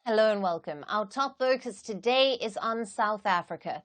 Hello and welcome. Our top focus today is on South Africa.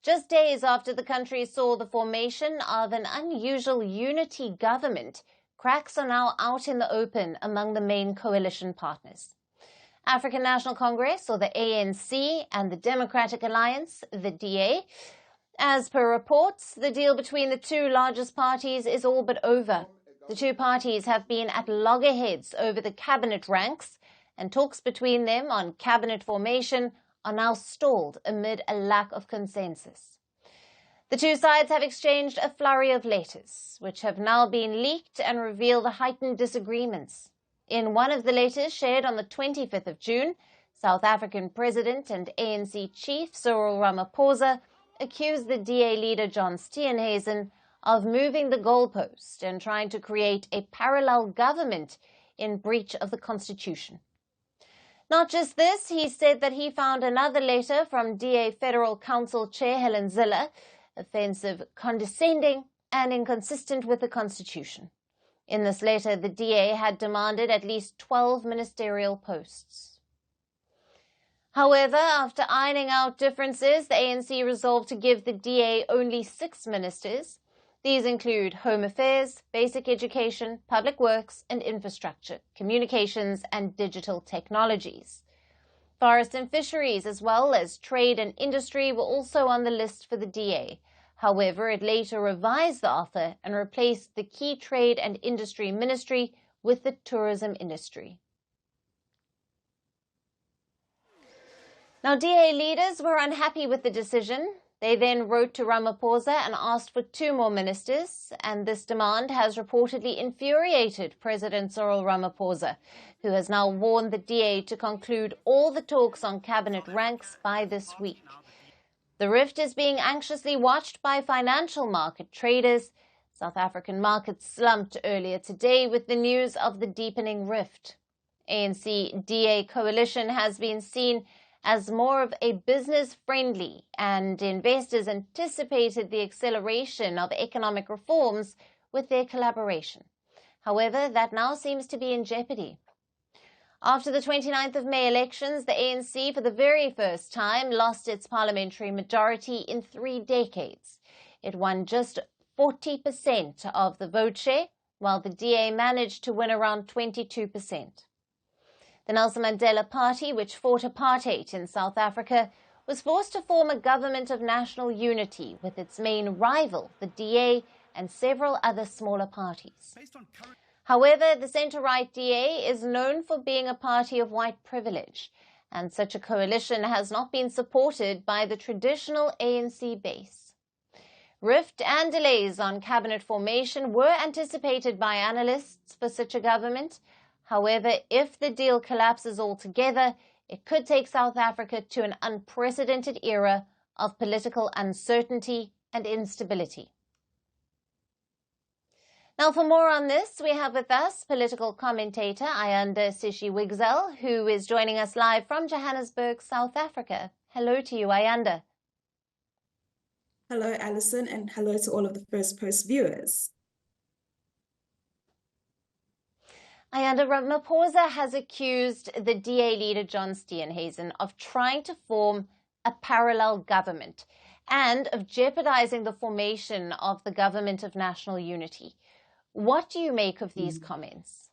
Just days after the country saw the formation of an unusual unity government, cracks are now out in the open among the main coalition partners. African National Congress, or the ANC, and the Democratic Alliance, the DA. As per reports, the deal between the two largest parties is all but over. The two parties have been at loggerheads over the cabinet ranks, and talks between them on cabinet formation are now stalled amid a lack of consensus. The two sides have exchanged a flurry of letters, which have now been leaked and reveal the heightened disagreements. In one of the letters shared on the 25th of June, South African President and ANC Chief Cyril Ramaphosa accused the DA leader John Steenhuisen of moving the goalpost and trying to create a parallel government in breach of the Constitution. Not just this, he said that he found another letter from DA Federal Council Chair Helen Zille offensive, condescending, and inconsistent with the Constitution. In this letter, the DA had demanded at least 12 ministerial posts. However, after ironing out differences, the ANC resolved to give the DA only 6 ministers. These include Home Affairs, Basic Education, Public Works and Infrastructure, Communications and Digital Technologies. Forest and Fisheries, as well as Trade and Industry, were also on the list for the DA. However, it later revised the offer and replaced the key Trade and Industry Ministry with the Tourism Industry. Now, DA leaders were unhappy with the decision. They then wrote to Ramaphosa and asked for 2 more ministers, and this demand has reportedly infuriated President Cyril Ramaphosa, who has now warned the DA to conclude all the talks on cabinet ranks by this week. The rift is being anxiously watched by financial market traders. South African markets slumped earlier today with the news of the deepening rift. ANC-DA coalition has been seen as more of a business-friendly, and investors anticipated the acceleration of economic reforms with their collaboration. However, that now seems to be in jeopardy. After the 29th of May elections, the ANC for the very first time lost its parliamentary majority in 3 decades. It won just 40% of the vote share, while the DA managed to win around 22%. The Nelson Mandela Party, which fought apartheid in South Africa, was forced to form a government of national unity with its main rival, the DA, and several other smaller parties. However, the centre-right DA is known for being a party of white privilege, and such a coalition has not been supported by the traditional ANC base. Rift and delays on cabinet formation were anticipated by analysts for such a government. However, if the deal collapses altogether, it could take South Africa to an unprecedented era of political uncertainty and instability. Now, for more on this, we have with us political commentator Ayanda Sishiwigzel, who is joining us live from Johannesburg, South Africa. Hello to you, Ayanda. Hello, Alyson, and hello to all of the Firstpost viewers. Ayanda, Ramaphosa has accused the DA leader John Steenhuisen of trying to form a parallel government and of jeopardizing the formation of the government of national unity. What do you make of these comments?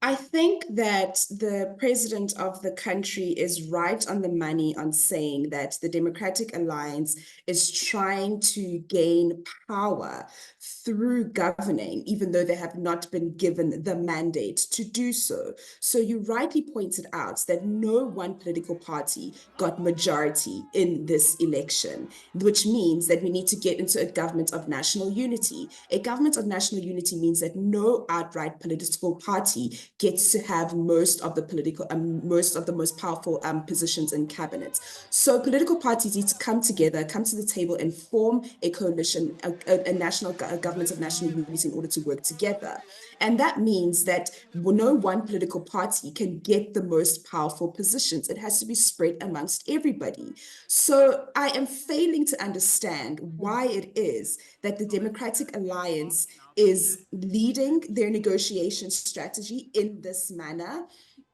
I think that the president of the country is right on the money on saying that the Democratic Alliance is trying to gain power through governing, even though they have not been given the mandate to do so. So you rightly pointed out that no one political party got majority in this election, which means that we need to get into a government of national unity. A government of national unity means that no outright political party gets to have most of the most powerful positions in cabinet. So political parties need to come together, come to the table and form a coalition, a national government of national unity in order to work together. And that means that no one political party can get the most powerful positions. It has to be spread amongst everybody. So I am failing to understand why it is that the Democratic Alliance is leading their negotiation strategy in this manner.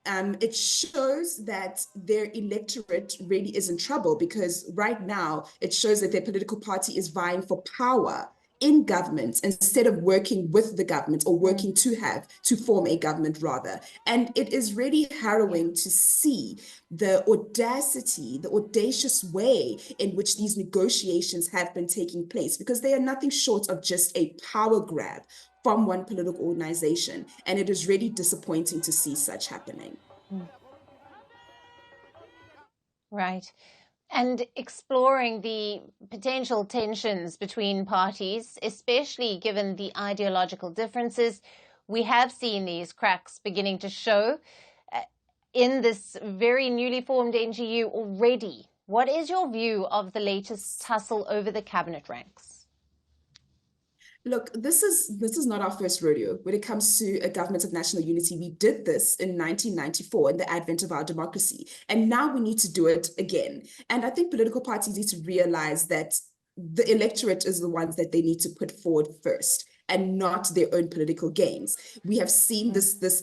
it shows that their electorate really is in trouble, because right now it shows that their political party is vying for power in government instead of working with the government, or working to form a government rather. And it is really harrowing to see the audacity, the audacious way in which these negotiations have been taking place, because they are nothing short of just a power grab from one political organization. And it is really disappointing to see such happening. Right. And exploring the potential tensions between parties, especially given the ideological differences, we have seen these cracks beginning to show in this very newly formed NGU already. What is your view of the latest tussle over the cabinet ranks? Look, this is not our first rodeo when it comes to a government of national unity. We did this in 1994 in the advent of our democracy, and now we need to do it again. And I think political parties need to realize that the electorate is the ones that they need to put forward first, and not their own political gains. We have seen this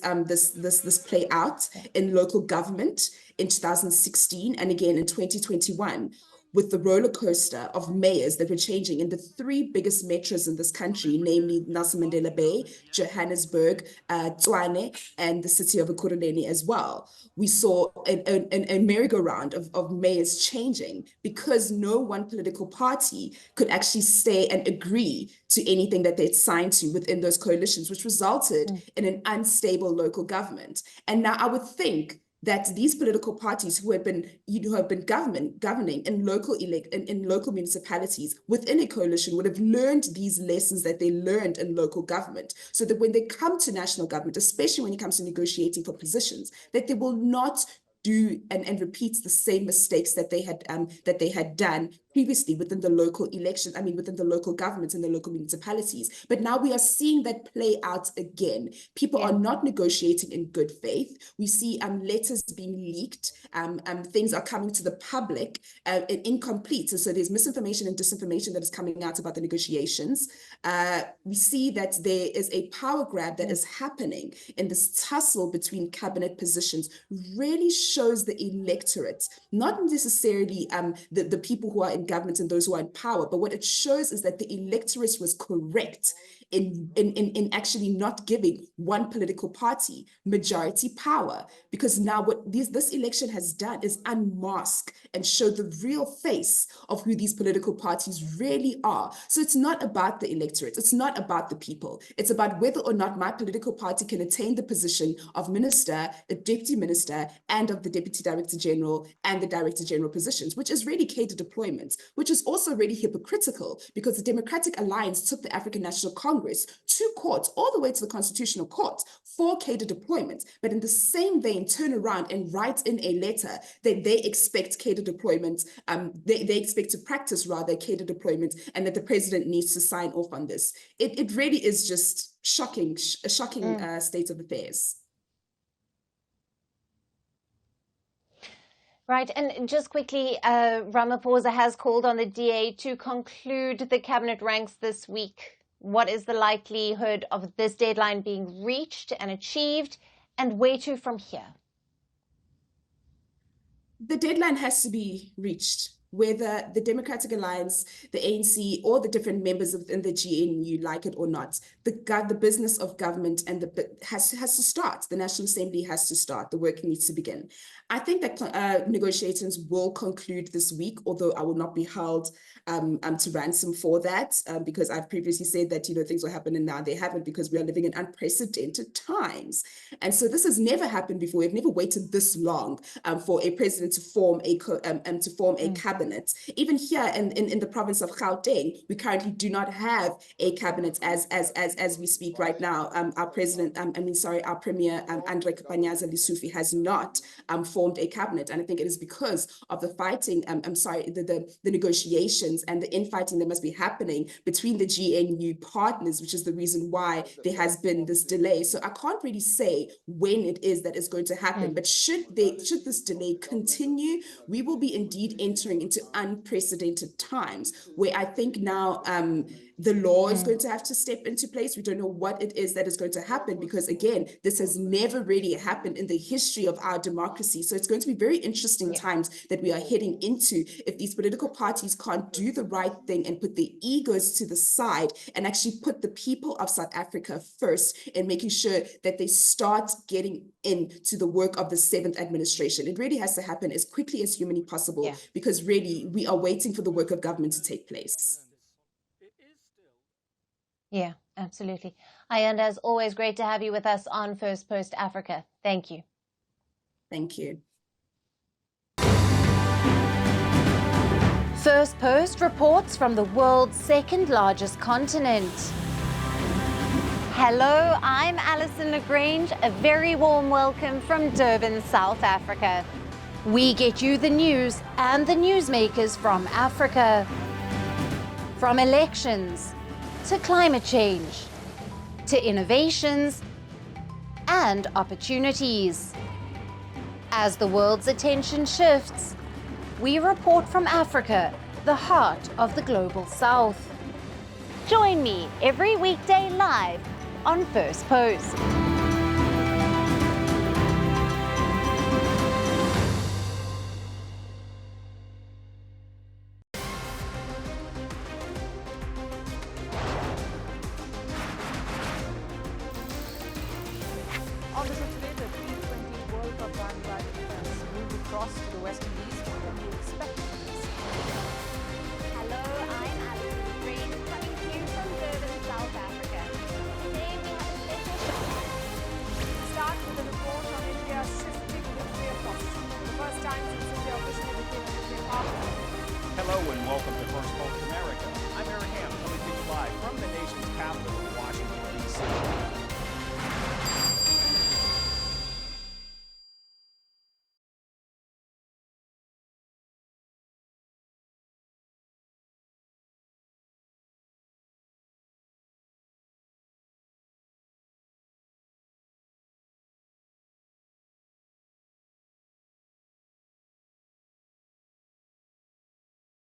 play out in local government in 2016 and again in 2021, with the roller coaster of mayors that were changing in the three biggest metros in this country, namely Nelson Mandela Bay, Johannesburg, Tshwane, and the city of Ekurhuleni as well. We saw a merry-go-round of mayors changing because no one political party could actually stay and agree to anything that they'd signed to within those coalitions, which resulted in an unstable local government. And now I would think that these political parties who have been governing in local municipalities within a coalition would have learned these lessons that they learned in local government, so that when they come to national government, especially when it comes to negotiating for positions, that they will not do and repeat the same mistakes that they had done previously within the local elections, within the local governments and the local municipalities. But now we are seeing that play out again. People are not negotiating in good faith. We see letters being leaked, things are coming to the public incomplete. So there's misinformation and disinformation that is coming out about the negotiations. We see that there is a power grab that is happening in this tussle between cabinet positions. Really shows the electorate, not necessarily the people who are in government and those who are in power, but what it shows is that the electorate was correct in actually not giving one political party majority power, because now what this election has done is unmask and show the real face of who these political parties really are. So it's not about the electorate, it's not about the people, it's about whether or not my political party can attain the position of minister, the deputy minister, and of the deputy director general and the director general positions, which is really cadre deployments, which is also really hypocritical, because the Democratic Alliance took the African National Congress to court, all the way to the Constitutional Court, for cadre deployments, but in the same vein turn around and write in a letter that they expect cadre deployments, they expect to practice rather cadre deployments, and that the president needs to sign off on this. It really is just shocking, a shocking state of affairs. Right, and just quickly, Ramaphosa has called on the DA to conclude the cabinet ranks this week. What is the likelihood of this deadline being reached and achieved, and where to from here? The deadline has to be reached, whether the Democratic Alliance, the ANC, or the different members within the GNU like it or not. The business of government and has to start. The National Assembly has to start. The work needs to begin. I think that negotiations will conclude this week, although I will not be held to ransom for that, because I've previously said that things will happen, and now they haven't, because we are living in unprecedented times. And so this has never happened before. We've never waited this long for a president to form a cabinet. Even here in the province of Gauteng, we currently do not have a cabinet as we speak right now. Our president, our premier, Andre Kapanyaza Lesufi, has not formed a cabinet, and I think it is because of the fighting. The negotiations and the infighting that must be happening between the GNU partners, which is the reason why there has been this delay. So I can't really say when it is that is going to happen, but should this delay continue, we will be indeed entering into unprecedented times, where I think now The law is going to have to step into place. We don't know what it is that is going to happen because, again, this has never really happened in the history of our democracy. So it's going to be very interesting times that we are heading into if these political parties can't do the right thing and put their egos to the side and actually put the people of South Africa first and making sure that they start getting into the work of the 7th administration. It really has to happen as quickly as humanly possible because really we are waiting for the work of government to take place. Yeah, absolutely. And as always, great to have you with us on Firstpost Africa. Thank you. Thank you. Firstpost reports from the world's second largest continent. Hello, I'm Alyson Grange. A very warm welcome from Durban, South Africa. We get you the news and the newsmakers from Africa. From elections to climate change, to innovations and opportunities. As the world's attention shifts, we report from Africa, the heart of the global south. Join me every weekday live on Firstpost. Obviously today, the T20 World Cup Bangladesh has moved across to the West Indies.